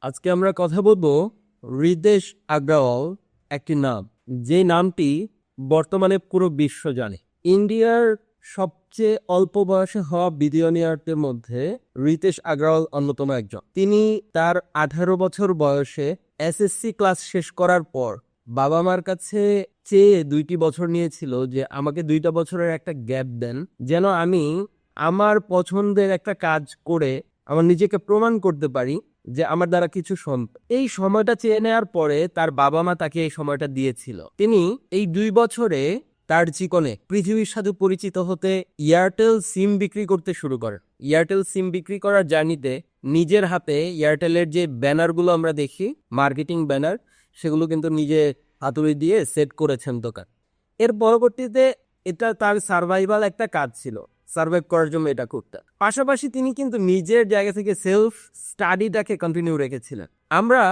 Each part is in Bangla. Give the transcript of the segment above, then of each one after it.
আজকে আমরা কথা বলবো রিতেশ আগ্রাওয়াল, একটি নাম যে নামটি বর্তমানে পুরো বিশ্ব জানে। ইন্ডিয়ার সবচেয়ে অল্প বয়সে হওয়া বিলিয়নিয়ারদের মধ্যে রিতেশ আগ্রাওয়াল অন্যতম একজন। তিনি তার 18 বছর বয়সে এসএসসি ক্লাস শেষ করার পর বাবা মার কাছে চেয়ে 2টি বছর নিয়েছিল যে আমাকে 2টা বছরের একটা গ্যাপ দেন, যেন আমি আমার পছন্দের একটা কাজ করে আমার নিজেকে প্রমাণ করতে পারি যে আমার দ্বারা কিছু সম্ভব। এই সময়টা চেয়ে নেওয়ার পরে তার বাবা মা তাকে এই সময়টা দিয়েছিল। তিনি এই 2 বছরে তার জীবনে পৃথিবীর সাথে পরিচিত হতে এয়ারটেল সিম বিক্রি করতে শুরু করেন। এয়ারটেল সিম বিক্রি করার জার্নিতে নিজের হাতে এয়ারটেলের যে ব্যানারগুলো আমরা দেখি, মার্কেটিং ব্যানার, সেগুলো কিন্তু নিজে হাতুড়ি দিয়ে সেট করেছেন দোকান। এর পরবর্তীতে এটা তার সার্ভাইভাল একটা কাজ ছিল, সার্ভাইভ করার জন্য এটা করতেন। পাশাপাশি তিনি কিন্তু নিজের জায়গা থেকে সেলফ স্টাডিটাকে কন্টিনিউ রেখেছিলেন। আমরা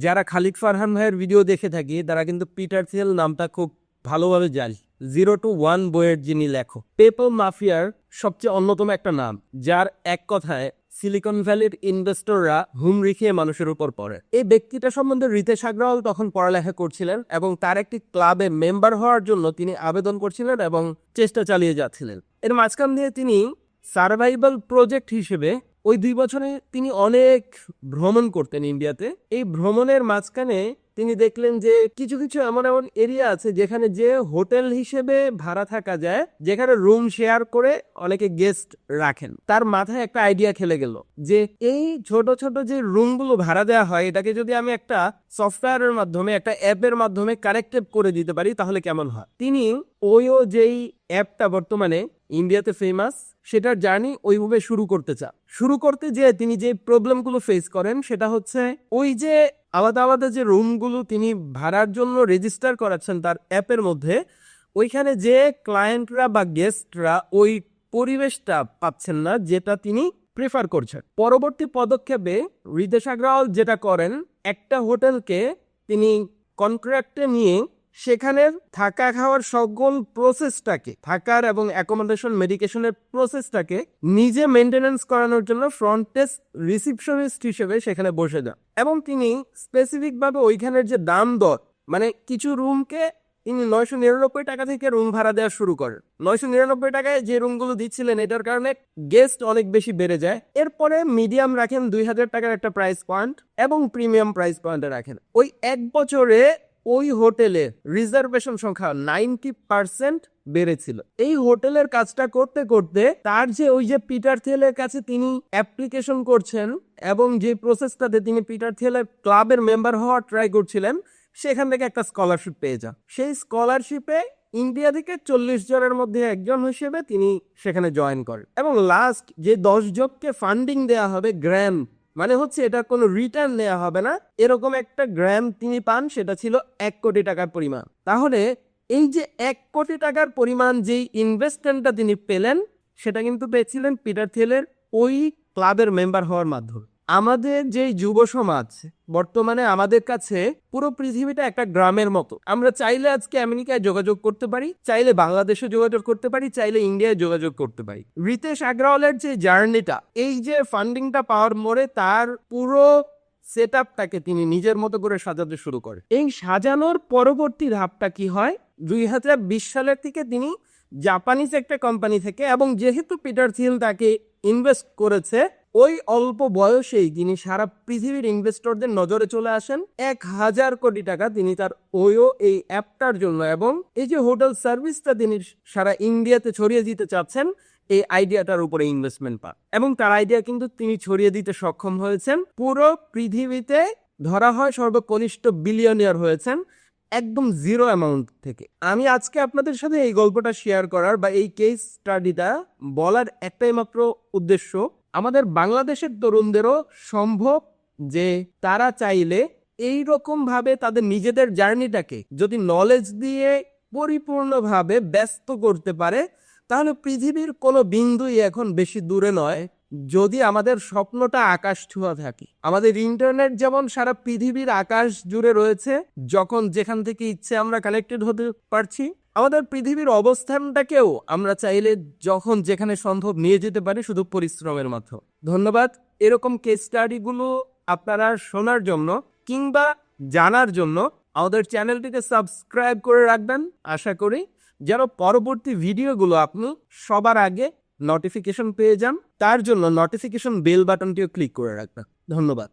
যারা খালিদ ফারহান ভাইয়ের ভিডিও দেখে থাকি তারা কিন্তু পিটার থিল নামটা খুব ভালোভাবে জানি। 0 to 1 বইয়ের যিনি লেখক, পেপল মাফিয়ার সবচেয়ে অন্যতম একটা নাম, যার এক কথায় সিলিকন ভ্যালির ইনভেস্টররা হুমড়ি খেয়ে মানুষের উপর পড়ে। এই ব্যক্তিটা সম্বন্ধে রিতেশ আগ্রাওয়াল তখন পড়ালেখা করছিলেন এবং তার একটি ক্লাবে মেম্বার হওয়ার জন্য তিনি আবেদন করছিলেন এবং চেষ্টা চালিয়ে যাচ্ছিলেন। এর মাঝখান দিয়ে তিনি সার্ভাইভাল প্রজেক্ট হিসেবে ওই 2 বছরে তিনি অনেক ভ্রমণ করতেন ইন্ডিয়াতে। এই ভ্রমণের মাঝখানে তিনি দেখলেন যে কিছু কিছু এমন এমন এরিয়া আছে যেখানে যে হোটেল হিসেবে ভাড়া থাকা যায়, যেখানে রুম শেয়ার করে অনেকে গেস্ট রাখেন। তার মাথায় একটা আইডিয়া খেলে গেল যে এই ছোট ছোট যে রুমগুলো ভাড়া দেওয়া হয়, এটাকে যদি আমি একটা সফটওয়্যারের মাধ্যমে, একটা অ্যাপের মাধ্যমে কানেক্টেড করে দিতে পারি তাহলে কেমন হয়। তিনি যেই অ্যাপটা বর্তমানে ইন্ডিয়াতে ফেমাস, সেটার জার্নি ওইভাবে শুরু করতে যে তিনি যে প্রবলেমগুলো ফেস করেন সেটা হচ্ছে ওই যে আলাদা আলাদা যে রুমগুলো তিনি ভাড়ার জন্য রেজিস্টার করাচ্ছেন তার অ্যাপের মধ্যে, ওইখানে যে ক্লায়েন্টরা বা গেস্টরা ওই পরিবেশটা পাচ্ছেন না যেটা তিনি প্রেফার করছেন। পরবর্তী পদক্ষেপে রিতেশ আগ্রাওয়াল যেটা করেন, একটা হোটেলকে তিনি কন্ট্রাক্টে নিয়ে সেখানে থাকা খাওয়ার সকল প্রসেসটাকে, থাকার এবং অ্যাকোমোডেশন মেডিকেশনের প্রসেসটাকে নিজে মেনটেনেন্স করানোর জন্য ফ্রন্ট ডেস্ক রিসিপশনিস্ট হিসেবে সেখানে বসে যান। এবং তিনি স্পেসিফিকভাবে ওইখানের যে দাম দর, মানে কিছু রুমকে তিনি 999 টাকা থেকে রুম ভাড়া দেওয়া শুরু করেন। 999 টাকায় যে রুমগুলো দিচ্ছিলেন, এটার কারণে গেস্ট অনেক বেশি বেড়ে যায়। এরপরে মিডিয়াম রাখেন 2000 টাকার একটা প্রাইস পয়েন্ট এবং প্রিমিয়াম প্রাইস পয়েন্টে রাখেন। ওই 1 বছরে ওই হোটেলের রিজার্ভেশন সংখ্যা 90% বেড়েছিল। এই হোটেলের কাজটা করতে করতে তার যে ওই যে পিটার থিলের কাছে তিনি অ্যাপ্লিকেশন করছেন এবং যে প্রসেসটাতে তিনি পিটার থিলের ক্লাবের মেম্বার হওয়ার ট্রাই করছিলেন, সেখান থেকে একটা স্কলারশিপ পেয়ে যান। সেই স্কলারশিপে ইন্ডিয়া থেকে 40 জনের মধ্যে একজন হিসেবে তিনি সেখানে জয়েন করেন এবং লাস্ট যে 10 জনকে ফান্ডিং দেওয়া হবে, গ্র্যান্ট মানে হচ্ছে এটা কোনো রিটার্ন নেওয়া হবে না, এরকম একটা গ্র্যান্ট তিনি পান। সেটা ছিল 1 কোটি টাকার পরিমাণ। তাহলে এই যে 1 কোটি টাকার পরিমাণ যেই ইনভেস্টমেন্টটা তিনি পেলেন, সেটা কিন্তু পেয়েছিলেন পিটার থিলের ওই ক্লাবের মেম্বার হওয়ার মাধ্যমে। আমাদের যে যুব সমাজ বর্তমানে, আমাদের কাছে পুরো পৃথিবীটা একটা গ্রামের মতো। আমরা চাইলে আজকে আমেরিকায় যোগাযোগ করতে পারি, চাইলে বাংলাদেশে যোগাযোগ করতে পারি, চাইলে ইন্ডিয়ায় যোগাযোগ করতে পারি। রিতেশ আগ্রাওয়ালের যে জার্নিটা, এই যে ফান্ডিংটা পাওয়ার মোড়ে তার পুরো সেট আপটাকে তিনি নিজের মতো করে সাজাতে শুরু করেন। এই সাজানোর পরবর্তী ধাপটা কি হয়, 2020 সালের থেকে তিনি জাপানিজ একটা কোম্পানি থেকে, এবং যেহেতু পিটার থিল তাকে ইনভেস্ট করেছে, ওই অল্প বয়সেই তিনি সারা পৃথিবীর ইনভেস্টরদের নজরে চলে আসেন। 1000 কোটি টাকা তিনি তার এই অ্যাপটার জন্য এবং এই যে হোটেল সার্ভিসটা তিনি সারা ইন্ডিয়াতে ছড়িয়ে দিতে চাচ্ছেন, এই আইডিয়াটার উপরে ইনভেস্টমেন্ট পান এবং তার আইডিয়া কিন্তু তিনি ছড়িয়ে দিতে সক্ষম হয়েছেন। পুরো পৃথিবীতে ধরা হয় সর্বকনিষ্ঠ বিলিয়নিয়ার হয়েছেন একদম জিরো অ্যামাউন্ট থেকে। আমি আজকে আপনাদের সাথে এই গল্পটা শেয়ার করার বা এই কেস স্টাডিটা বলার একটাই মাত্র উদ্দেশ্য, আমাদের বাংলাদেশের তরুণদেরও সম্ভব যে তারা চাইলে এই রকম ভাবে তাদের নিজেদের জার্নিটাকে যদি নলেজ দিয়ে পরিপূর্ণভাবে ব্যস্ত করতে পারে, তাহলে পৃথিবীর কোনো বিন্দুই এখন বেশি দূরে নয়। যদি আমাদের স্বপ্নটা আকাশ ছোঁয়া থাকে, আমাদের ইন্টারনেট যেমন সারা পৃথিবীর আকাশ জুড়ে রয়েছে, যখন যেখান থেকে ইচ্ছে আমরা কানেক্টেড হতে পারছি, আমাদের পৃথিবীর অবস্থানটাকেও আমরা চাইলে যখন যেখানে সম্ভব নিয়ে যেতে পারি শুধু পরিশ্রমের মাধ্যমে। ধন্যবাদ। এরকম কেস স্টাডিগুলো আপনারা শোনার জন্য কিংবা জানার জন্য আমাদের চ্যানেলটিকে সাবস্ক্রাইব করে রাখবেন। আশা করি যেন পরবর্তী ভিডিওগুলো আপনি সবার আগে নোটিফিকেশন পেয়ে যান। তার জন্য নোটিফিকেশন বেল বাটনটিও ক্লিক করে রাখবেন। ধন্যবাদ।